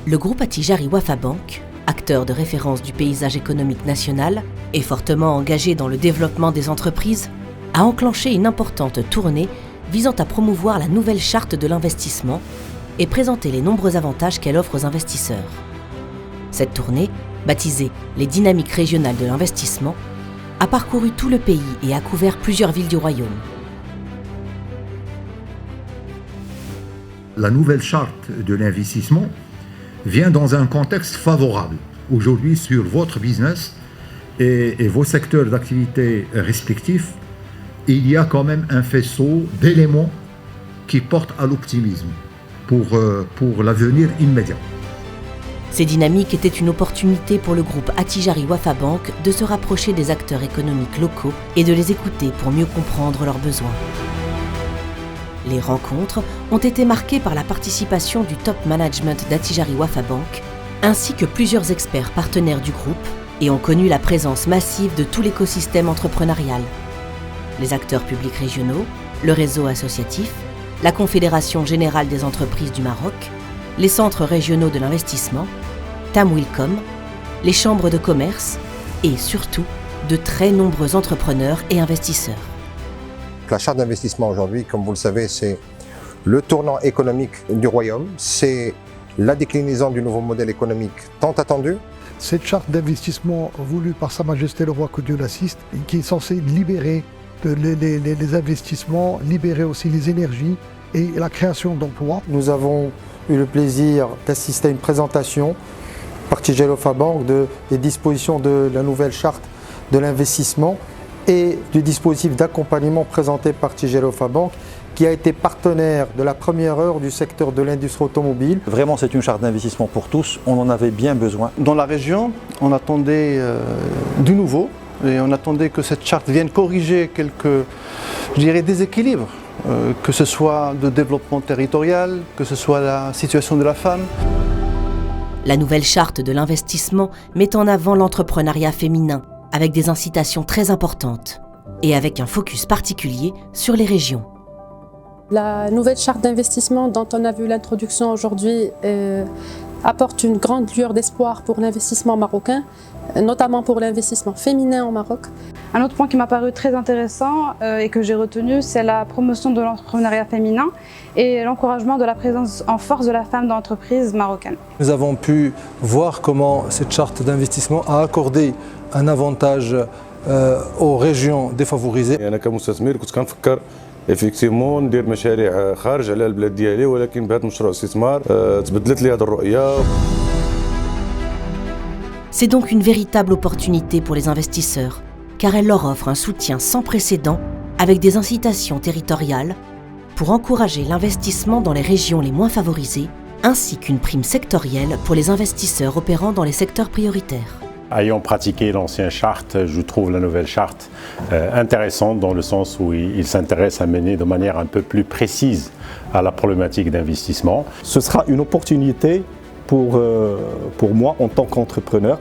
Le groupe Attijari Wafa Bank, acteur de référence du paysage économique national et fortement engagé dans le développement des entreprises, a enclenché une importante tournée visant à promouvoir la nouvelle charte de l'investissement et présenter les nombreux avantages qu'elle offre aux investisseurs. Cette tournée, baptisée les dynamiques régionales de l'investissement, a parcouru tout le pays et a couvert plusieurs villes du royaume. La nouvelle charte de l'investissement vient dans un contexte favorable aujourd'hui sur votre business et vos secteurs d'activité respectifs. Il y a quand même un faisceau d'éléments qui portent à l'optimisme pour l'avenir immédiat. Ces dynamiques étaient une opportunité pour le groupe Attijari Wafa Bank de se rapprocher des acteurs économiques locaux et de les écouter pour mieux comprendre leurs besoins. Les rencontres ont été marquées par la participation du top management d'Attijari Wafa Bank, ainsi que plusieurs experts partenaires du groupe, et ont connu la présence massive de tout l'écosystème entrepreneurial. Les acteurs publics régionaux, le réseau associatif, la Confédération générale des entreprises du Maroc, les centres régionaux de l'investissement, Tamwilcom, les chambres de commerce et surtout de très nombreux entrepreneurs et investisseurs. La charte d'investissement aujourd'hui, comme vous le savez, c'est le tournant économique du royaume, c'est la déclinaison du nouveau modèle économique tant attendu. Cette charte d'investissement voulue par Sa Majesté le Roi, que Dieu l'assiste, qui est censée libérer les investissements, libérer aussi les énergies et la création d'emplois. Nous avons eu le plaisir d'assister à une présentation par Attijari Wafa Bank des dispositions de la nouvelle charte de l'investissement et du dispositif d'accompagnement présenté par Attijari Wafa Bank, qui a été partenaire de la première heure du secteur de l'industrie automobile. Vraiment, c'est une charte d'investissement pour tous, on en avait bien besoin. Dans la région, on attendait du nouveau et on attendait que cette charte vienne corriger quelques, déséquilibres, que ce soit de développement territorial, que ce soit la situation de la femme. La nouvelle charte de l'investissement met en avant l'entrepreneuriat féminin, avec des incitations très importantes et avec un focus particulier sur les régions. La nouvelle charte d'investissement dont on a vu l'introduction aujourd'hui apporte une grande lueur d'espoir pour l'investissement marocain, notamment pour l'investissement féminin au Maroc. Un autre point qui m'a paru très intéressant et que j'ai retenu, c'est la promotion de l'entrepreneuriat féminin et l'encouragement de la présence en force de la femme dans l'entreprise marocaine. Nous avons pu voir comment cette charte d'investissement a accordé un avantage aux régions défavorisées. effectivement ندير مشاريع خارج على البلاد ديالي ولكن بهذا المشروع استثمار تبدلت لي هذه الرؤيه. C'est donc une véritable opportunité pour les investisseurs, car elle leur offre un soutien sans précédent avec des incitations territoriales pour encourager l'investissement dans les régions les moins favorisées, ainsi qu'une prime sectorielle pour les investisseurs opérant dans les secteurs prioritaires. Ayant pratiqué l'ancienne charte, je trouve la nouvelle charte intéressante dans le sens où il s'intéresse à mener de manière un peu plus précise à la problématique d'investissement. Ce sera une opportunité pour moi en tant qu'entrepreneur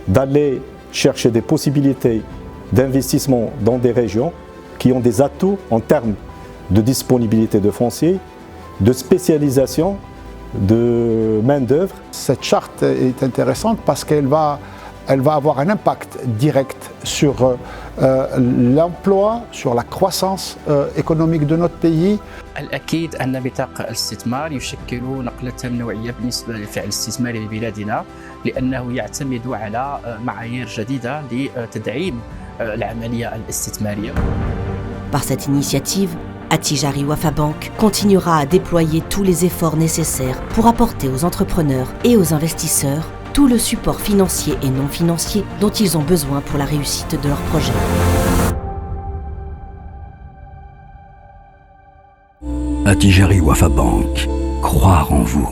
d'aller chercher des possibilités d'investissement dans des régions qui ont des atouts en termes de disponibilité de foncier, de spécialisation, de main-d'œuvre. Cette charte est intéressante parce qu'elle va avoir un impact direct sur l'emploi, sur la croissance économique de notre pays. الأكيد أن بطاقة الاستثمار يشكل نقلة نوعية بالنسبة للفعل الاستثماري لبلادنا لأنه يعتمد على معايير جديدة لتدعيم العملية الاستثمارية. Par cette initiative, Attijari Wafa Bank continuera à déployer tous les efforts nécessaires pour apporter aux entrepreneurs et aux investisseurs tout le support financier et non financier dont ils ont besoin pour la réussite de leurs projets. Attijari Wafa Bank, croire en vous.